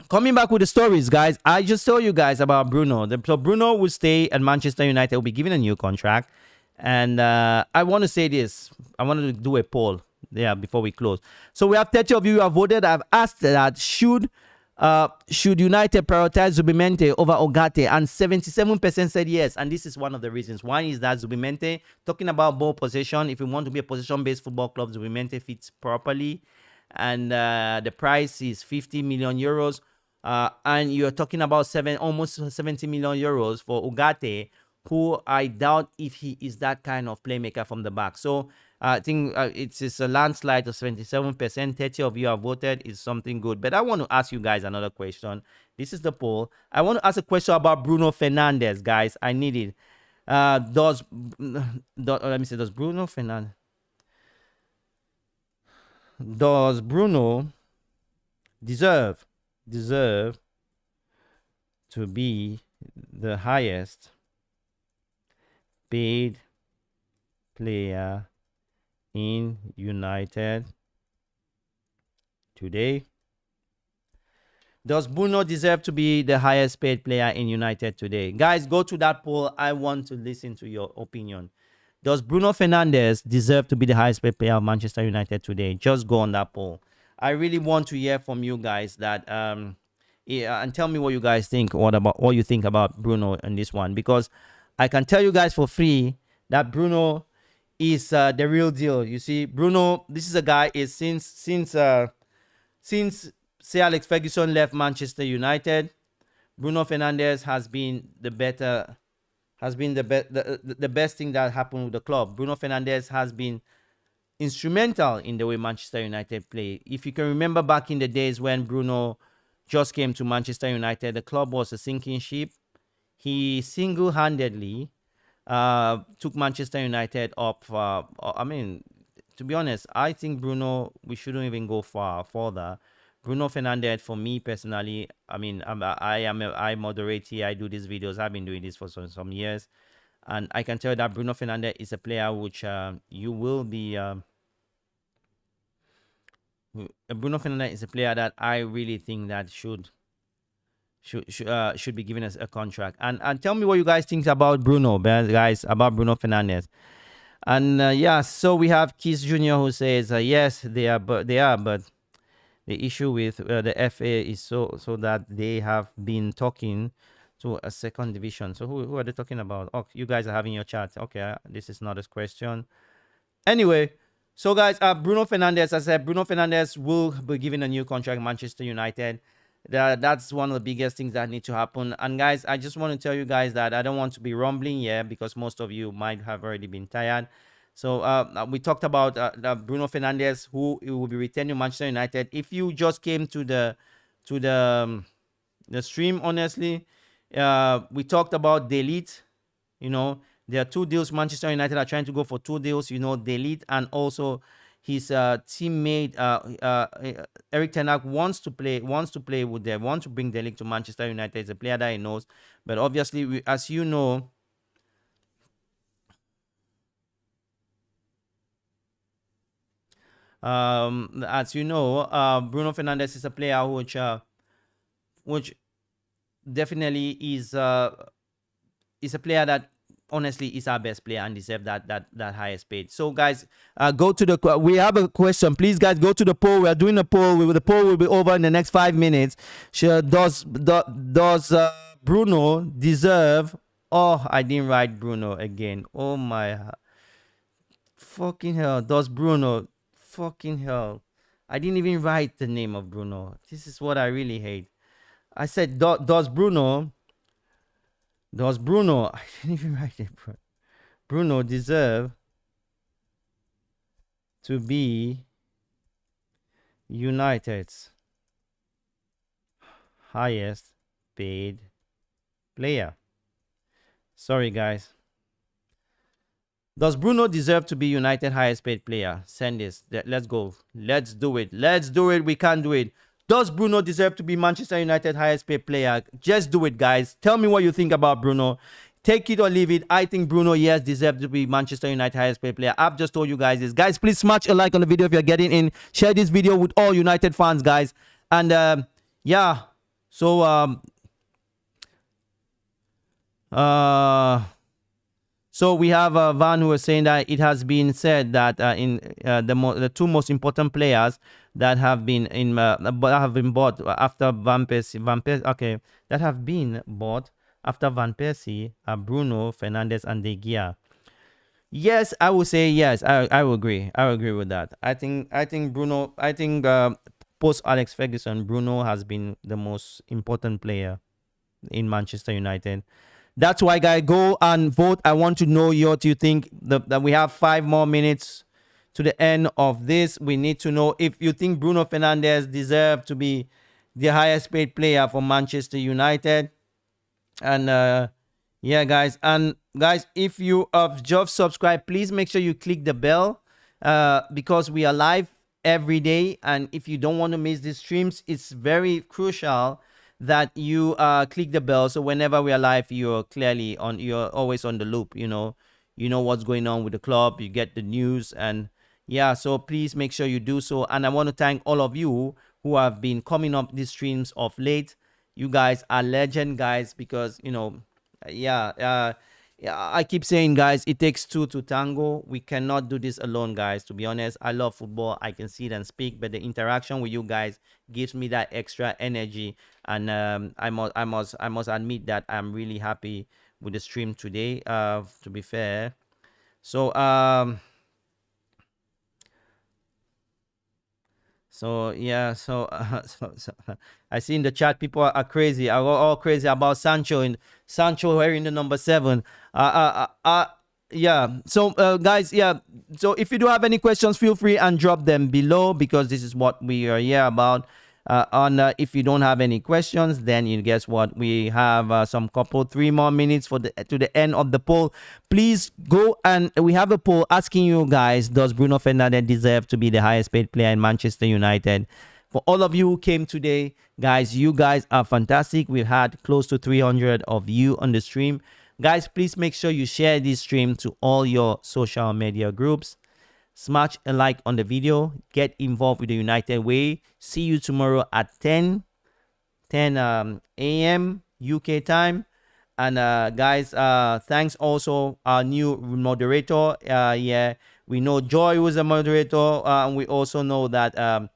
coming back with the stories, guys, I just told you guys about Bruno. So Bruno will stay at Manchester United, will be given a new contract. And I want to say this. I wanted to do a poll before we close. So we have 30 of you who have voted. I've asked that should United prioritize Zubimendi over Ugarte, and 77% said yes. And this is one of the reasons. One is that Zubimendi, talking about ball possession, if you want to be a possession-based football club, Zubimendi fits properly. And the price is 50 million euros. And you're talking about almost 70 million euros for Ugarte, who I doubt if he is that kind of playmaker from the back. So I think it's a landslide of 77%. 30 of you have voted. Is something good. But I want to ask you guys another question. This is the poll. I want to ask a question about Bruno Fernandes, guys. I need it. Does Bruno Fernandes... Does Bruno deserve to be the highest paid player in United today? Does Bruno deserve to be the highest paid player in United today? Guys, go to that poll. I want to listen to your opinion. Does Bruno Fernandes deserve to be the highest paid player of Manchester United today? Just go on that poll. I really want to hear from you guys that and tell me what you guys think, what you think about Bruno in this one, because I can tell you guys for free that Bruno is the real deal. You see, Bruno, this is a guy is since since Sir Alex Ferguson left Manchester United, Bruno Fernandes has been the better, the best thing that happened with the club. Bruno Fernandes has been instrumental in the way Manchester United play. If you can remember back in the days when Bruno just came to Manchester United, the club was a sinking ship. He single-handedly took Manchester United up. I mean, to be honest, I think Bruno, we shouldn't even go further. Bruno Fernandes, for me personally, I mean, I moderate here. I do these videos. I've been doing this for some years. And I can tell you that Bruno Fernandes is a player which you will be. Bruno Fernandes is a player that I really think that should be given us a contract. And tell me what you guys think about Bruno, guys, about Bruno Fernandes. And yeah, so we have Keith Jr. who says yes, they are, but the issue with the FA is so that they have been talking to a second division. So who are they talking about? Oh, you guys are having your chat. Okay, this is not a question. Anyway, so guys, Bruno Fernandes, I said Bruno Fernandes will be given a new contract, Manchester United. That's one of the biggest things that need to happen. And guys, I just want to tell you guys that I don't want to be rumbling here because most of you might have already been tired. So we talked about Bruno Fernandes, who will be returning to Manchester United. If you just came to the stream, honestly, we talked about Delete. You know, there are 2 deals. Manchester United are trying to go for 2 deals. You know, Delete and also his teammate Eric Ten Hag wants to play with them. Wants to bring Delete to Manchester United. It's a player that he knows, but obviously, as you know. As you know, Bruno Fernandes is a player which definitely is a player that honestly is our best player and deserve that highest paid. So guys, go to the. We have a question. Please, guys, go to the poll. We are doing a poll. The poll will be over in the next 5 minutes. Does Bruno deserve? Oh, I didn't write Bruno again. Oh my fucking hell! Does Bruno? Fucking hell. I didn't even write the name of Bruno. This is what I really hate. I said, does Bruno, I didn't even write it, bro. Bruno deserve to be United's highest paid player? Sorry, guys. Does Bruno deserve to be United highest paid player? Send this. Let's go. Let's do it. Let's do it. We can do it. Does Bruno deserve to be Manchester United highest paid player? Just do it, guys. Tell me what you think about Bruno. Take it or leave it. I think Bruno, yes, deserves to be Manchester United highest paid player. I've just told you guys this. Guys, please smash a like on the video if you're getting in. Share this video with all United fans, guys. And yeah. So so we have Van who was saying that it has been said that in the 2 most important players that have been bought after Van Persie, that have been bought after Van Persie are Bruno Fernandes and De Gea. Yes, I would say yes. I will agree. I will agree with that. I think Bruno. I think post Alex Ferguson, Bruno has been the most important player in Manchester United. That's why, guys, go and vote. I want to know what you think. That we have 5 more minutes to the end of this. We need to know if you think Bruno Fernandes deserves to be the highest paid player for Manchester United. And yeah, guys. And guys, if you have just subscribed, please make sure you click the bell because we are live every day. And if you don't want to miss these streams, it's very crucial that you click the bell, so whenever we are live, you're always on the loop. You know what's going on with the club, you get the news. And yeah, so please make sure you do so. And I want to thank all of you who have been coming up these streams of late. You guys are legend, guys, because I keep saying, guys, it takes 2 to tango. We cannot do this alone, guys. To be honest, I love football. I can see it and speak, but the interaction with you guys gives me that extra energy. And I must admit that I'm really happy with the stream today. To be fair, so So yeah, so I see in the chat people are crazy. Are all crazy about Sancho and Sancho wearing the number 7. Yeah. So guys, yeah. So if you do have any questions, feel free and drop them below because this is what we are here about. If you don't have any questions, then you guess what, we have some couple 3 more minutes for the to the end of the poll. Please go, and we have a poll asking you guys, does Bruno Fernandes deserve to be the highest paid player in Manchester United? For all of you who came today, guys, you guys are fantastic. We've had close to 300 of you on the stream. Guys, please make sure you share this stream to all your social media groups. Smash a like on the video. Get involved with the United Way. See you tomorrow at 10 a.m. UK time. And guys, thanks also our new moderator. Yeah, we know Joy was a moderator, and we also know that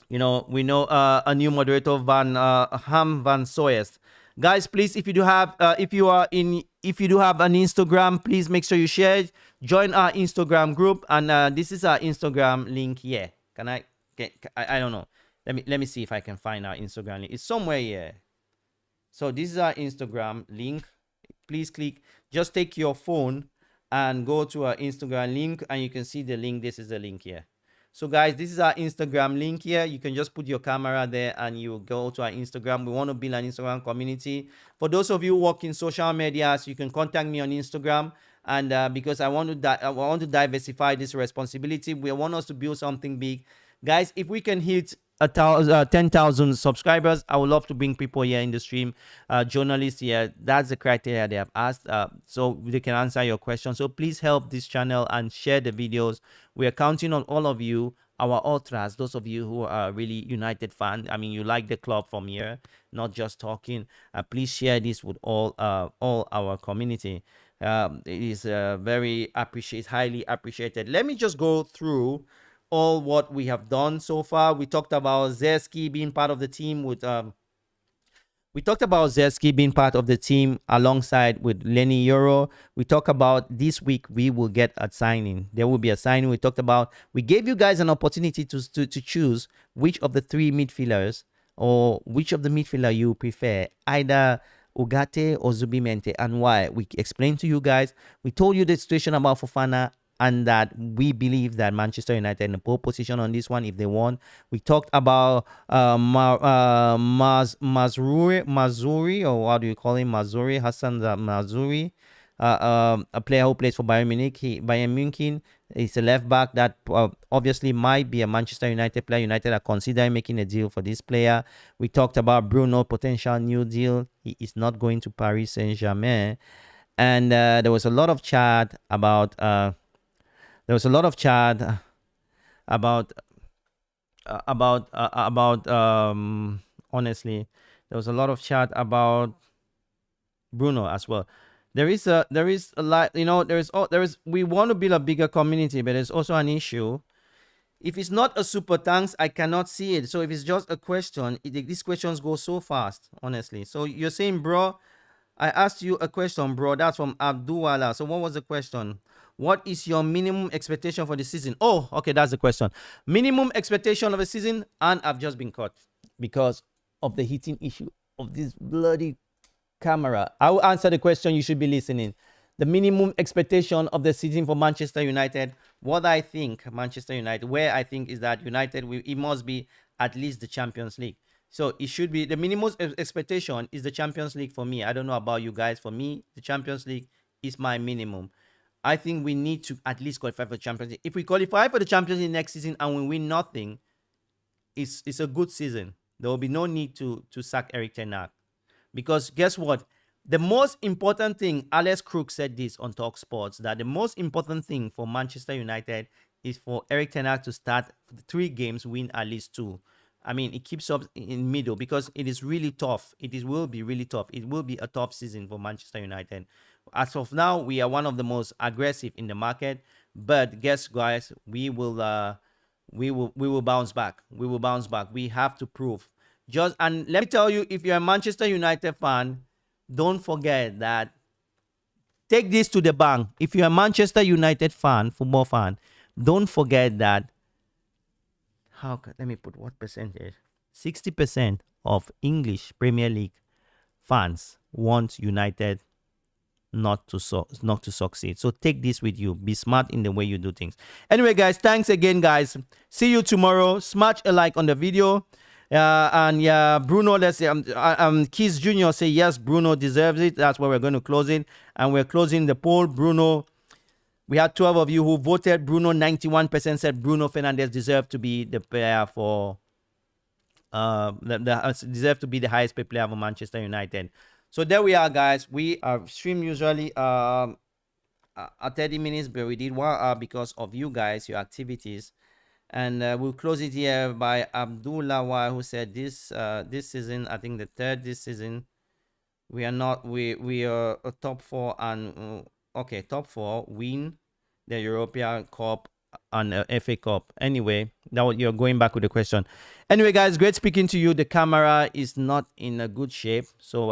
we know a new moderator, Ham Van Soyest. Guys, please, if you do have if you do have an Instagram, please make sure you share it. Join our Instagram group, and this is our Instagram link here. Can I don't know. Let me see if I can find our Instagram link. It's somewhere here. So this is our Instagram link. Please click, just take your phone and go to our Instagram link, and you can see the link. This is the link here. So guys, this is our Instagram link here. You can just put your camera there and you go to our Instagram. We want to build an Instagram community. For those of you who work in social media, so you can contact me on Instagram. And because I want to diversify this responsibility, we want us to build something big. Guys, if we can hit 10,000 subscribers, I would love to bring people here in the stream, journalists here. That's the criteria they have asked, so they can answer your questions. So please help this channel and share the videos. We are counting on all of you, our ultras, those of you who are really United fans. I mean, you like the club from here, not just talking. Please share this with all our community. It is highly appreciated. Let me just go through all what we have done so far. We talked about Zeski being part of the team alongside with Lenny Euro. We talked about this week we will get a signing. There will be a signing. We gave you guys an opportunity to choose which of the 3 midfielders or which of the midfielder you prefer, either Ugarte or Zubimendi, and why. We explained to you guys. We told you the situation about Fofana, and that we believe that Manchester United in a pole position on this one if they won. We talked about Mazuri, or what do you call him? Hassan Mazuri, a player who plays for Bayern Munich. He's a left back that obviously might be a Manchester United player. United are considering making a deal for this player. We talked about Bruno, potential new deal. He is not going to Paris Saint-Germain. And there was a lot of chat about honestly, there was a lot of chat about Bruno as well. There is a lot, we want to build a bigger community, but there's also an issue. If it's not a super thanks, I cannot see it. So if it's just a question, these questions go so fast, honestly. So you're saying, bro, I asked you a question, bro. That's from Abdulwala. So what was the question? What is your minimum expectation for the season? Oh, okay, that's the question. Minimum expectation of a season, and I've just been caught because of the heating issue of this bloody camera. I will answer the question. You should be listening. The minimum expectation of the season for Manchester United. What I think Manchester United, where I think is that United, it must be at least the Champions League. So it should be the minimum expectation is the Champions League for me. I don't know about you guys. For me, the Champions League is my minimum. I think we need to at least qualify for the Champions League. If we qualify for the Champions League next season and we win nothing, it's a good season. There will be no need to sack Erik ten Hag. Because guess what? The most important thing, Alex Crook said this on Talk Sports, that the most important thing for Manchester United is for Erik ten Hag to start 3 games, win at least 2. I mean, it keeps up in middle because it is really tough. Will be really tough. It will be a tough season for Manchester United. As of now, we are one of the most aggressive in the market. But guess, guys, we will bounce back. We will bounce back. We have to prove. And let me tell you, if you're a Manchester United fan, don't forget that. Take this to the bank. If you're a Manchester United fan, football fan, don't forget that let me put what percentage? 60% of English Premier League fans want United not to succeed. So take this with you. Be smart in the way you do things. Anyway, guys, thanks again, guys. See you tomorrow. Smash a like on the video. And yeah, Bruno, let's say Keith Jr. say yes, Bruno deserves it. That's where we're going to close it. And we're closing the poll. Bruno, we had 12 of you who voted. Bruno, 91% said Bruno Fernandes deserved to be the player for deserved to be the highest paid player for Manchester United. So there we are, guys. We stream usually at 30 minutes, but we did 1 hour because of you guys, your activities. And we'll close it here by Abdullah, who said this season, I think the third this season, we are not, we are a top 4 and okay, top 4 win the European Cup and FA Cup. Anyway, now you're going back with the question. Anyway, guys, great speaking to you. The camera is not in a good shape, so